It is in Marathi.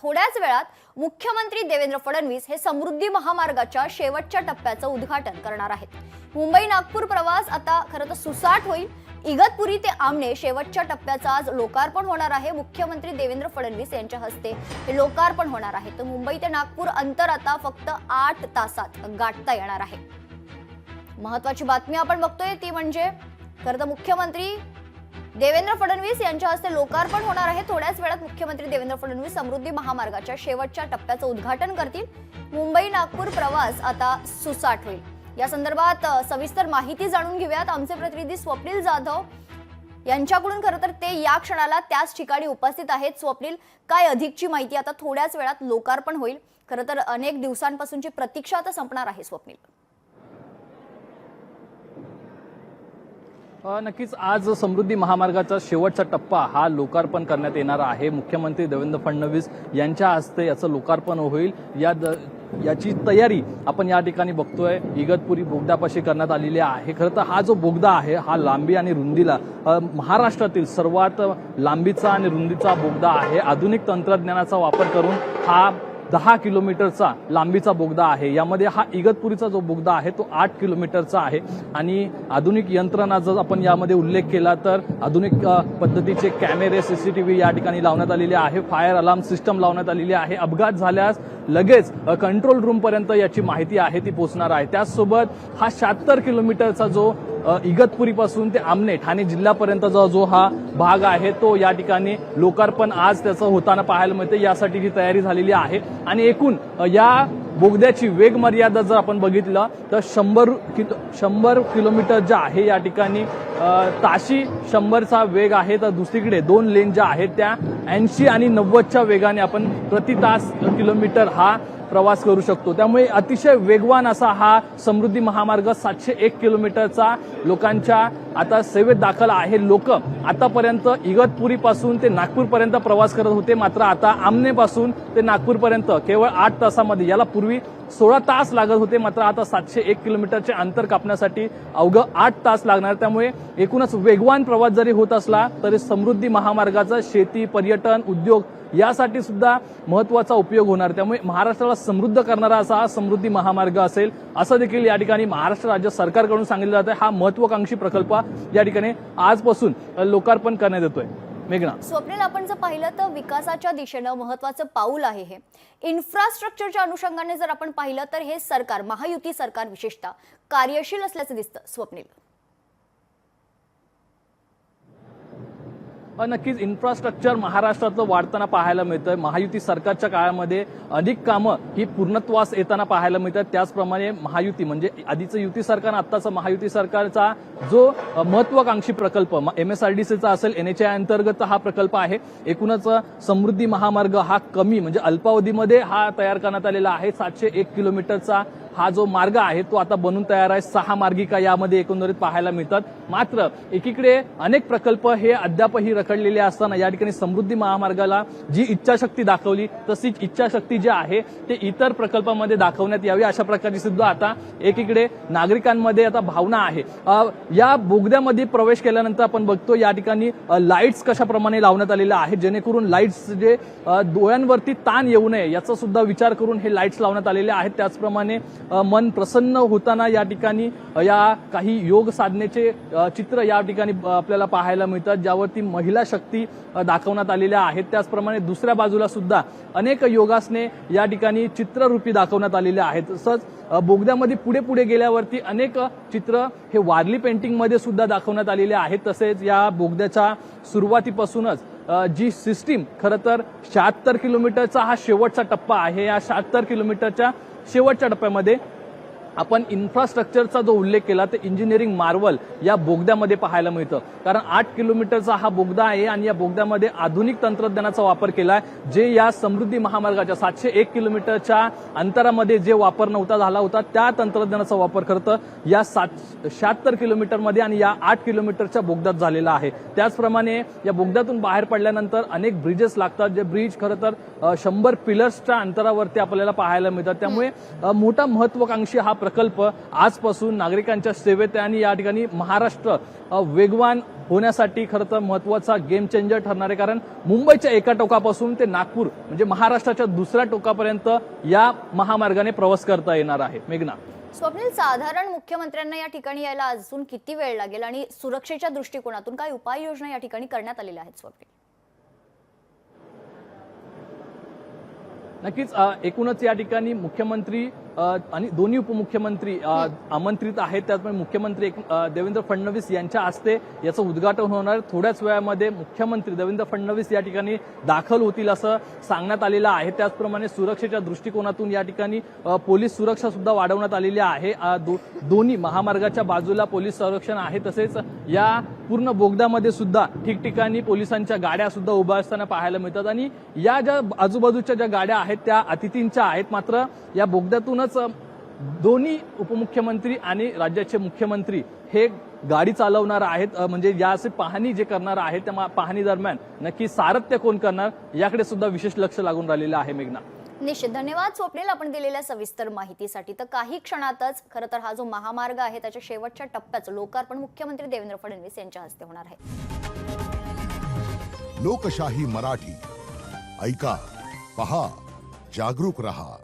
थोड्याच वेळात मुख्यमंत्री देवेंद्र फडणवीस हे समृद्धी महामार्गाच्या शेवटच्या टप्प्याचं उद्घाटन करणार आहेत। मुंबई नागपूर प्रवास आता खरं तर सुसाट होईल। इगतपुरी ते आमने शेवटच्या टप्प्याचं आज लोकार्पण होणार आहे। मुख्यमंत्री देवेंद्र फडणवीस यांच्या हस्ते हे लोकार्पण होणार आहे। तर मुंबई ते नागपूर अंतर आता फक्त 8 तासात गाठता येणार आहे। महत्त्वाची बातमी आपण बघतोय ती म्हणजे खरं तर मुख्यमंत्री देवेंद्र फडणवीस यांच्या हस्ते लोकार्पण होणार आहे। थोड्याच वेळात मुख्यमंत्री देवेंद्र फडणवीस समृद्धी महामार्गाच्या शेवटच्या टप्प्याचं उद्घाटन करतील। मुंबई नागपूर प्रवास आता सुसाट होईल। या संदर्भात सविस्तर माहिती जाणून घेऊयात आमचे प्रतिनिधी स्वप्नील जाधव यांच्याकडून। खरं तर ते या क्षणाला त्याच ठिकाणी उपस्थित आहेत। स्वप्नील, काय अधिकची माहिती? आता थोड्याच वेळात लोकार्पण होईल। खरं तर अनेक दिवसांपासूनची प्रतीक्षा आता संपणार आहे। स्वप्नील, नक्कीच आज समृद्धी महामार्गाचा शेवटचा टप्पा हा लोकार्पण करण्यात येणार आहे। मुख्यमंत्री देवेंद्र फडणवीस यांच्या हस्ते याचं लोकार्पण होईल। याची तयारी आपण या ठिकाणी बघतोय, इगतपुरी बोगद्यापाशी करण्यात आलेली आहे। खरं तर हा जो बोगदा आहे हा लांबी आणि रुंदीला महाराष्ट्रातील सर्वात लांबीचा आणि रुंदीचा बोगदा आहे। आधुनिक तंत्रज्ञानाचा वापर करून हा 10 किलोमीटरचा लांबीचा बोगदा आहे। यामध्ये हा इगतपुरीचा जो बोगदा आहे तो 8 किलोमीटरचा आहे आणि आधुनिक यंत्रणा जर आपण यामध्ये उल्लेख केला तर आधुनिक पद्धतीचे कॅमेरे, सीसीटीव्ही या ठिकाणी लावण्यात आलेले आहे। फायर अलार्म सिस्टम लावण्यात आलेली आहे। अपघात झाल्यास लगेच कंट्रोल रूम पर्यंत याची माहिती आहे ती पोहोचणार आहे। त्याचसोबत हा 76 किलोमीटरचा जो इगतपुरीपासून ते आमने ठाणे जिल्ह्यापर्यंतचा जो हा भाग आहे तो या ठिकाणी लोकार्पण आज त्याचं होताना पाहायला मिळते। यासाठीची तयारी झालेली आहे आणि एकूण या बोगद्याची वेग मर्यादा जर आपण बघितलं तर 100 किलोमीटर जे आहे या ठिकाणी ताशी 100चा वेग आहे। तर दुसरीकडे 2 लेन ज्या आहेत त्या 80 आणि 90च्या वेगाने आपण प्रति तास किलोमीटर हा प्रवास करू शकतो। त्यामुळे अतिशय वेगवान असा हा समृद्धी महामार्ग 701 किलोमीटरचा लोकांच्या आता सेवेत दाखल आहे। लोक आतापर्यंत इगतपुरीपासून ते नागपूरपर्यंत प्रवास करत होते, मात्र आता आमनेपासून ते नागपूरपर्यंत केवळ 8 तासामध्ये, याला पूर्वी 16 तास लागत होते, मात्र आता 701 किलोमीटरचे अंतर कापण्यासाठी अवघं 8 तास लागणार। त्यामुळे एकूणच वेगवान प्रवास जरी होत असला तरी समृद्धी महामार्गाचा शेती, पर्यटन, उद्योग यासाठी सुद्धा महत्त्वाचा उपयोग होणार। त्यामुळे महाराष्ट्राला समृद्ध करणारा असा हा समृद्धी महामार्ग असेल असं देखील या ठिकाणी महाराष्ट्र राज्य सरकारकडून सांगितलं जातं। हा महत्त्वाकांक्षी प्रकल्प या ठिकाणी आजपासून लोकार्पण करण्यात येतोय। मेघना, स्वप्नील, आपण जर पाहिलं तर विकासाच्या दिशेनं महत्त्वाचं पाऊल आहे हे। इन्फ्रास्ट्रक्चरच्या अनुषंगाने जर आपण पाहिलं तर हे सरकार, महायुती सरकार विशेषतः कार्यशील असल्याचं दिसतं। स्वप्नील, नक्कीच इन्फ्रास्ट्रक्चर महाराष्ट्रातलं वाढताना पाहायला मिळतंय। महायुती सरकारच्या काळामध्ये अनेक कामं ही पूर्णत्वास येताना पाहायला मिळतात। त्याचप्रमाणे महायुती म्हणजे आधीचं युती सरकार, आत्ताचं महायुती सरकारचा जो महत्त्वाकांक्षी प्रकल्प MSRDCचा असेल, NHAI अंतर्गत हा प्रकल्प आहे। एकूणच समृद्धी महामार्ग हा कमी म्हणजे अल्पावधीमध्ये हा तयार करण्यात आलेला आहे। 701 किलोमीटरचा हा जो मार्ग आहे तो आता बनून तयार आहे। 6 मार्गिका यामध्ये एकंदरीत पाहायला मिळतात। मात्र एकीकडे अनेक प्रकल्प हे अद्यापही रखडलेले असताना या ठिकाणी समृद्धी महामार्गाला जी इच्छाशक्ती दाखवली तशीच इच्छाशक्ती जी आहे ते इतर प्रकल्पामध्ये दाखवण्यात यावी अशा प्रकारची सुद्धा आता एकीकडे नागरिकांमध्ये आता भावना आहे। या बोगद्यामध्ये प्रवेश केल्यानंतर आपण बघतो या ठिकाणी लाईट्स कशाप्रमाणे लावण्यात आलेले आहेत, जेणेकरून लाईट्स जे डोळ्यांवरती ताण येऊ नये याचा सुद्धा विचार करून हे लाईट्स लावण्यात आलेले आहेत। त्याचप्रमाणे मन प्रसन्न होताना या ठिकाणी या काही योग साधनेचे चित्र या ठिकाणी आपल्याला पाहायला मिळतात, ज्यावरती महिला शक्ती दाखवण्यात आलेल्या आहेत। त्याचप्रमाणे दुसऱ्या बाजूला सुद्धा अनेक योगासने या ठिकाणी चित्ररूपी दाखवण्यात आलेले आहेत। तसंच बोगद्यामध्ये पुढे पुढे गेल्यावरती अनेक चित्र हे वारली पेंटिंगमध्ये सुद्धा दाखवण्यात आलेले आहेत। तसेच या बोगद्याच्या सुरुवातीपासूनच जी सिस्टीम खरं तर 76 किलोमीटरचा हा शेवटचा टप्पा आहे। या 76 किलोमीटरच्या शेवटच्या टप्प्यामध्ये आपण इन्फ्रास्ट्रक्चरचा जो उल्लेख केला ते इंजिनिअरिंग मार्वल या बोगद्यामध्ये पाहायला मिळतं। कारण 8 किलोमीटरचा हा बोगदा आहे आणि या बोगद्यामध्ये आधुनिक तंत्रज्ञानाचा वापर केलाय, जे या समृद्धी महामार्गाच्या 701 किलोमीटरच्या अंतरामध्ये जे वापर नव्हता झाला होता त्या तंत्रज्ञानाचा वापर करतं या 76 किलोमीटरमध्ये आणि या 8 किलोमीटरच्या बोगद्यात झालेला आहे। त्याचप्रमाणे या बोगद्यातून बाहेर पडल्यानंतर अनेक ब्रिजेस लागतात, जे ब्रिज खरं तर 100 पिलर्सच्या अंतरावरती आपल्याला पाहायला मिळतात। त्यामुळे मोठा महत्त्वाकांक्षी हा प्रकल्प आजपासून नागरिकांच्या सेवेत आहे आणि या ठिकाणी महाराष्ट्र वेगवान होण्यासाठी खरं तर महत्वाचा गेम चेंजर ठरणार आहे, कारण मुंबईच्या एका टोकापासून ते नागपूर म्हणजे महाराष्ट्राच्या दुसऱ्या टोकापर्यंत या महामार्गाने प्रवास करता येणार आहे. मेघना, स्वप्नील, साधारण मुख्यमंत्र्यांना या ठिकाणी यायला अजून किती वेळ लागेल आणि सुरक्षेच्या दृष्टिकोनातून काय उपाययोजना या ठिकाणी करण्यात आलेल्या आहेत स्वप्नील? नक्कीच एकूणच या ठिकाणी मुख्यमंत्री आणि दोन्ही उपमुख्यमंत्री आमंत्रित आहेत. त्यामुळे मुख्यमंत्री देवेंद्र फडणवीस यांच्या हस्ते याचं उद्घाटन होणार. थोड्याच वेळामध्ये मुख्यमंत्री देवेंद्र फडणवीस या ठिकाणी दाखल होतील असं सांगण्यात आलेलं आहे. त्याचप्रमाणे सुरक्षेच्या दृष्टिकोनातून या ठिकाणी पोलीस सुरक्षा सुद्धा वाढवण्यात आलेली आहे. दोन्ही महामार्गाच्या बाजूला पोलीस संरक्षण आहे, तसेच या पूर्ण बोगद्यामध्ये सुद्धा ठिकठिकाणी पोलिसांच्या गाड्या सुद्धा उभ्या असताना पाहायला मिळतात आणि या ज्या आजूबाजूच्या ज्या गाड्या आहेत त्या अतिथींच्या आहेत. मात्र या बोगद्यातूनच दोन्ही उपमुख्यमंत्री आणि राज्याचे मुख्यमंत्री हे गाडी चालवणार आहेत. म्हणजे याचे पाहणी जे करणार आहेत त्या पाहणी दरम्यान नक्की सारथ्य कोण करणार याकडे सुद्धा विशेष लक्ष लागून राहिलेलं आहे. मेघना, निश्चित धन्यवाद स्वप्नील आपण दिलेल्या सविस्तर माहितीसाठी. तर काही क्षणातच खरं तर हा जो महामार्ग आहे त्याच्या शेवटच्या टप्प्याचं लोकार्पण मुख्यमंत्री देवेंद्र फडणवीस यांच्या हस्ते होणार आहे. लोकशाही मराठी ऐका, पहा, जागरूक रहा.